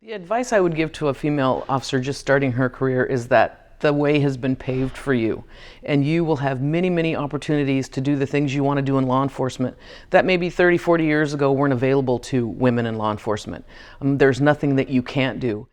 The advice I would give to a female officer just starting her career is that the way has been paved for you, and you will have many, many opportunities to do the things you want to do in law enforcement that maybe 30, 40 years ago weren't available to women in law enforcement. There's nothing that you can't do.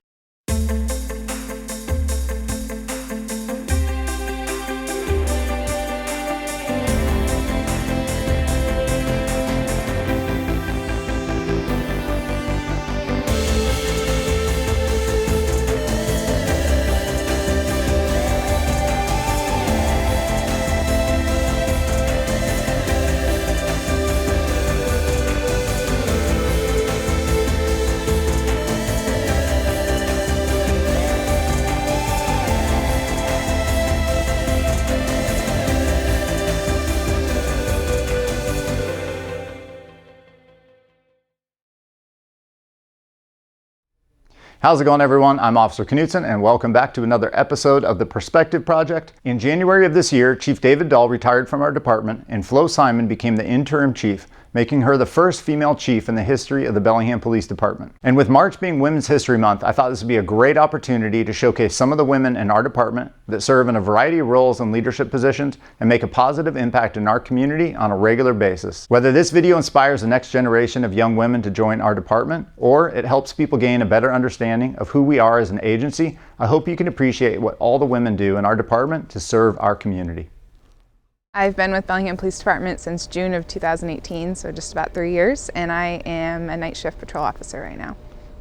How's it going, everyone? I'm Officer Knutson, and welcome back to another episode of the Perspective Project. In January of this year, Chief David Dahl retired from our department, and Flo Simon became the interim chief, making her the first female chief in the history of the Bellingham Police Department. And with March being Women's History Month, I thought this would be a great opportunity to showcase some of the women in our department that serve in a variety of roles and leadership positions and make a positive impact in our community on a regular basis. Whether this video inspires the next generation of young women to join our department, or it helps people gain a better understanding of who we are as an agency, I hope you can appreciate what all the women do in our department to serve our community. I've been with Bellingham Police Department since June of 2018, so just about 3 years, and I am a night shift patrol officer right now.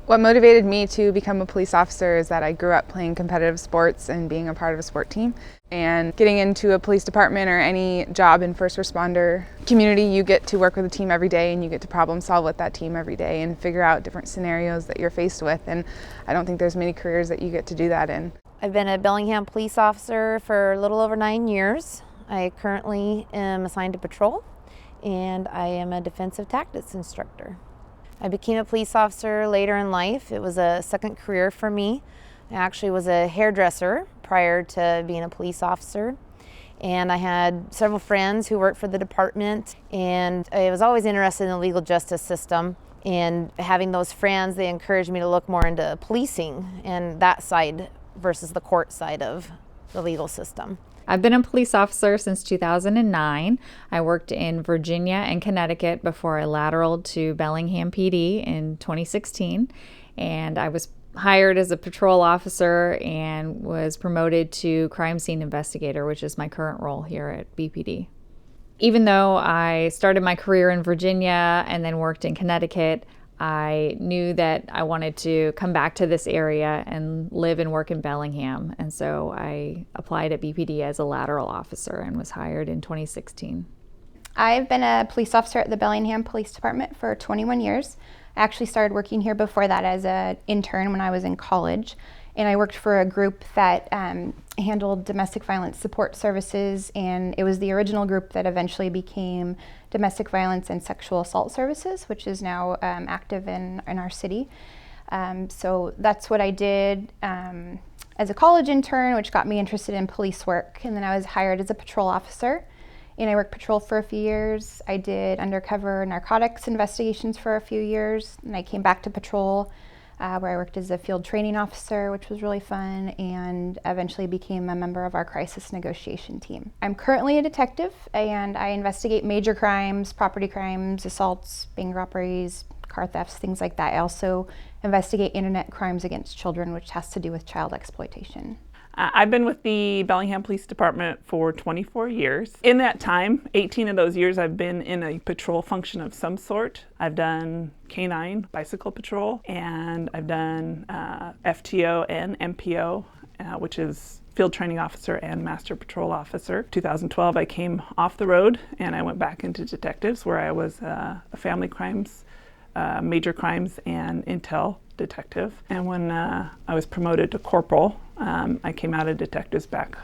What motivated me to become a police officer is that I grew up playing competitive sports and being a part of a sport team. And getting into a police department or any job in first responder community, you get to work with a team every day and you get to problem solve with that team every day and figure out different scenarios that you're faced with. And I don't think there's many careers that you get to do that in. I've been a Bellingham police officer for a little over 9 years. I currently am assigned to patrol, and I am a defensive tactics instructor. I became a police officer later in life. It was a second career for me. I actually was a hairdresser prior to being a police officer, and I had several friends who worked for the department, and I was always interested in the legal justice system. And having those friends, they encouraged me to look more into policing and that side versus the court side of the legal system. I've been a police officer since 2009. I worked in Virginia and Connecticut before I lateraled to Bellingham PD in 2016. And I was hired as a patrol officer and was promoted to crime scene investigator, which is my current role here at BPD. Even though I started my career in Virginia and then worked in Connecticut, I knew that I wanted to come back to this area and live and work in Bellingham. And so I applied at BPD as a lateral officer and was hired in 2016. I've been a police officer at the Bellingham Police Department for 21 years. I actually started working here before that as an intern when I was in college. And I worked for a group that handled domestic violence support services, and it was the original group that eventually became domestic violence and sexual assault services, which is now active in our city. So that's what I did as a college intern, which got me interested in police work. And then I was hired as a patrol officer, and I worked patrol for a few years. I did undercover narcotics investigations for a few years, and I came back to patrol, where I worked as a field training officer, which was really fun, and eventually became a member of our crisis negotiation team. I'm currently a detective, and I investigate major crimes, property crimes, assaults, bank robberies, car thefts, things like that. I also investigate internet crimes against children, which has to do with child exploitation. I've been with the Bellingham Police Department for 24 years. In that time, 18 of those years, I've been in a patrol function of some sort. I've done canine bicycle patrol, and I've done FTO and MPO, which is field training officer and master patrol officer. 2012, I came off the road and I went back into detectives, where I was a family crimes, major crimes, and intel detective. And when I was promoted to corporal, I came out of detectives back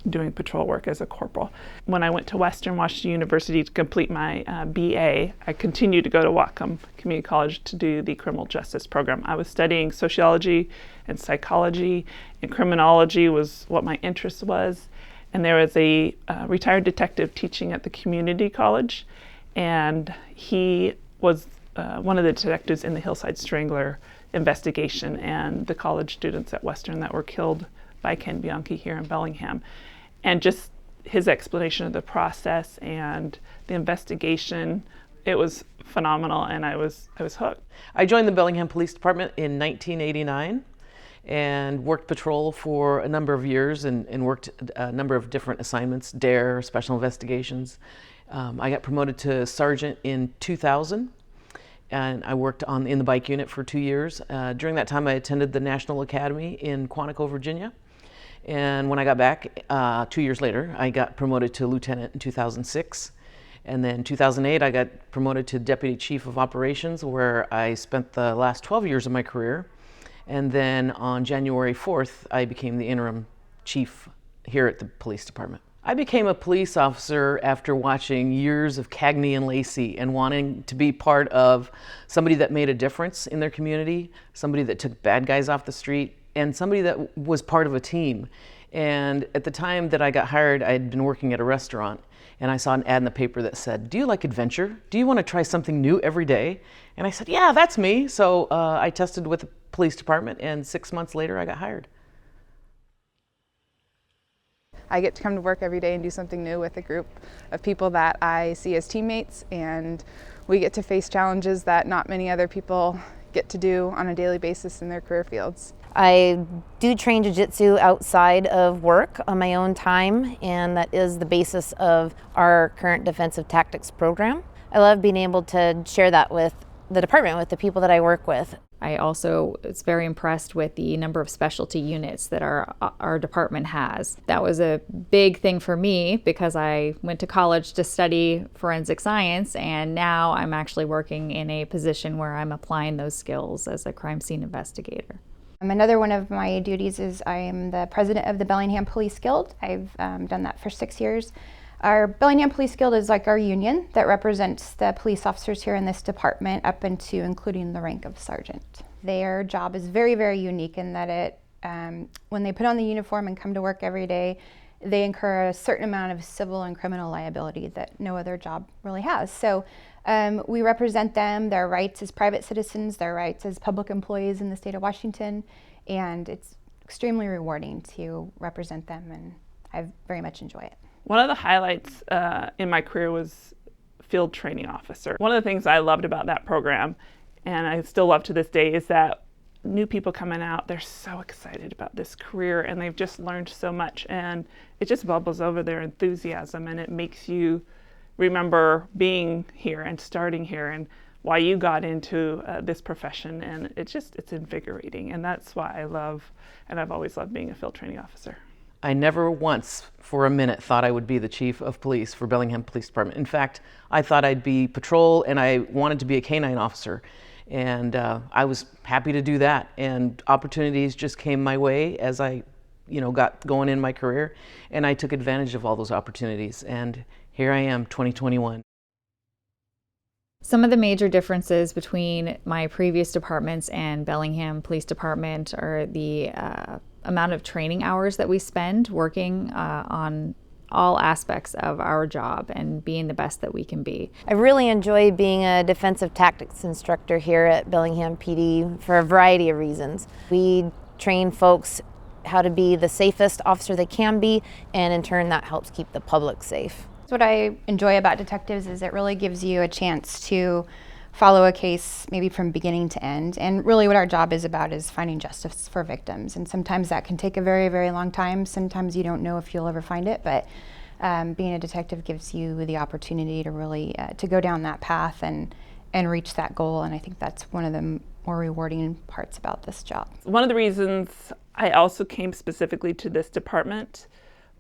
doing patrol work as a corporal. When I went to Western Washington University to complete my BA, I continued to go to Whatcom Community College to do the criminal justice program. I was studying sociology and psychology, and criminology was what my interest was. And there was a retired detective teaching at the community college, and he was one of the detectives in the Hillside Strangler investigation and the college students at Western that were killed by Ken Bianchi here in Bellingham. And just his explanation of the process and the investigation, it was phenomenal, and I was hooked. I joined the Bellingham Police Department in 1989 and worked patrol for a number of years and worked a number of different assignments, DARE, special investigations. I got promoted to sergeant in 2000, and I worked in the bike unit for 2 years. During that time, I attended the National Academy in Quantico, Virginia. And when I got back 2 years later, I got promoted to lieutenant in 2006. And then 2008, I got promoted to Deputy Chief of Operations, where I spent the last 12 years of my career. And then on January 4th, I became the interim chief here at the police department. I became a police officer after watching years of Cagney and Lacey and wanting to be part of somebody that made a difference in their community, somebody that took bad guys off the street, and somebody that was part of a team. And at the time that I got hired, I had been working at a restaurant, and I saw an ad in the paper that said, "Do you like adventure? Do you want to try something new every day?" And I said, "Yeah, that's me." So I tested with the police department, and 6 months later, I got hired. I get to come to work every day and do something new with a group of people that I see as teammates, and we get to face challenges that not many other people get to do on a daily basis in their career fields. I do train jiu-jitsu outside of work on my own time, and that is the basis of our current defensive tactics program. I love being able to share that with the department, with the people that I work with. I also was very impressed with the number of specialty units that our department has. That was a big thing for me because I went to college to study forensic science, and now I'm actually working in a position where I'm applying those skills as a crime scene investigator. Another one of my duties is I am the president of the Bellingham Police Guild. I've done that for 6 years. Our Bellingham Police Guild is like our union that represents the police officers here in this department up into including the rank of sergeant. Their job is very, very unique in that when they put on the uniform and come to work every day, they incur a certain amount of civil and criminal liability that no other job really has. So we represent them, their rights as private citizens, their rights as public employees in the state of Washington, and it's extremely rewarding to represent them, and I very much enjoy it. One of the highlights in my career was field training officer. One of the things I loved about that program, and I still love to this day, is that new people coming out, they're so excited about this career and they've just learned so much, and it just bubbles over their enthusiasm, and it makes you remember being here and starting here and why you got into this profession, and it's invigorating, and that's why I love, and I've always loved being a field training officer. I never once for a minute thought I would be the chief of police for Bellingham Police Department. In fact, I thought I'd be patrol, and I wanted to be a canine officer. And I was happy to do that. And opportunities just came my way as I got going in my career. And I took advantage of all those opportunities. And here I am, 2021. Some of the major differences between my previous departments and Bellingham Police Department are the amount of training hours that we spend working on all aspects of our job and being the best that we can be. I really enjoy being a defensive tactics instructor here at Bellingham PD for a variety of reasons. We train folks how to be the safest officer they can be, and in turn that helps keep the public safe. What I enjoy about detectives is it really gives you a chance to follow a case maybe from beginning to end, and really what our job is about is finding justice for victims, and sometimes that can take a very, very long time. Sometimes you don't know if you'll ever find it, but being a detective gives you the opportunity to really to go down that path and reach that goal, and I think that's one of the more rewarding parts about this job. One of the reasons I also came specifically to this department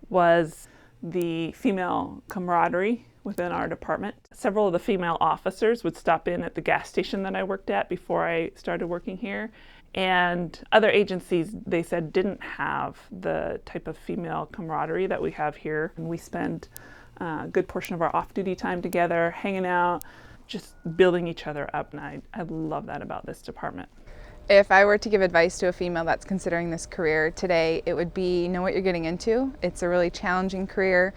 was the female camaraderie within our department. Several of the female officers would stop in at the gas station that I worked at before I started working here, and other agencies, they said, didn't have the type of female camaraderie that we have here. And we spend a good portion of our off-duty time together, hanging out, just building each other up, and I love that about this department. If I were to give advice to a female that's considering this career today, it would be know what you're getting into. It's a really challenging career.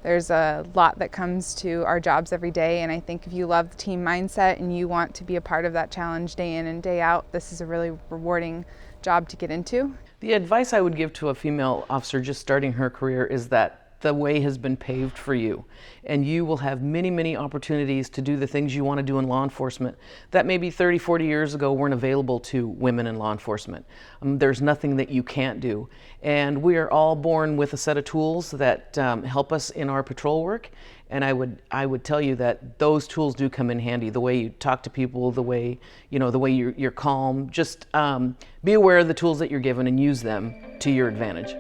There's a lot that comes to our jobs every day, and I think if you love the team mindset and you want to be a part of that challenge day in and day out, this is a really rewarding job to get into. The advice I would give to a female officer just starting her career is that the way has been paved for you, and you will have many, many opportunities to do the things you want to do in law enforcement that maybe 30, 40 years ago weren't available to women in law enforcement. There's nothing that you can't do. And we are all born with a set of tools that help us in our patrol work. And I would tell you that those tools do come in handy. The way you talk to people, the way you're calm. Just be aware of the tools that you're given and use them to your advantage.